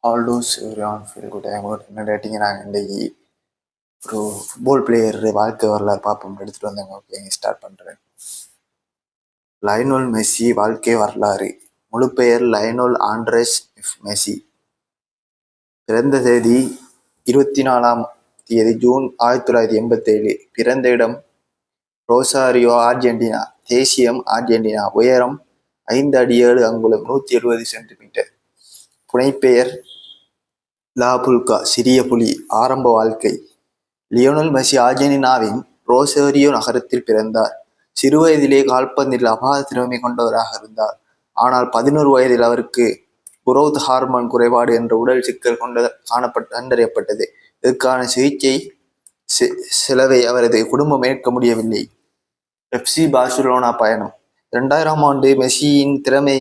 ஆல்டோஸ் everyone feel good ஐமோட் என்ன டேட்டிங்க நாங்கள் இன்றைக்கி ஒரு ஃபுட்பால் பிளேயர் வாழ்க்கை வரலாறு பார்ப்போம் எடுத்துகிட்டு வந்தாங்க. ஓகே, ஸ்டார்ட் பண்ணுறேன். லயனல் மெஸ்ஸி வாழ்க்கை வரலாறு. முழு பெயர் லயனல் ஆண்ட்ரேஸ் மெஸ்ஸி. பிறந்த தேதி 24 ஜூன் 1987. பிறந்த இடம் ரோசாரியோ, அர்ஜென்டினா. தேசியம் அர்ஜென்டினா. உயரம் 5 அடி 7 அங்குலம் 170 சென்டிமீட்டர். புனைப்பெயர் லா புல்கா, சிறிய புலி. ஆரம்ப வாழ்க்கை. லியோனல் மெஸ்ஸி அர்ஜென்டினாவின் ரோசாரியோ நகரத்தில் பிறந்தார். சிறுவயதிலே கால்பந்தில் அபார திறமை கொண்டவராக இருந்தார். ஆனால் 11 வயதில் அவருக்கு குரோத் ஹார்மோன் குறைபாடு என்ற உடல் சிக்கல் கண்டறியப்பட்டது. இதற்கான சிகிச்சை செலவை அவரது குடும்பம் ஏற்க முடியவில்லை. எஃப்சி பார்சிலோனா பயணம். 2000 ஆண்டு மெஸ்ஸியின் திறமை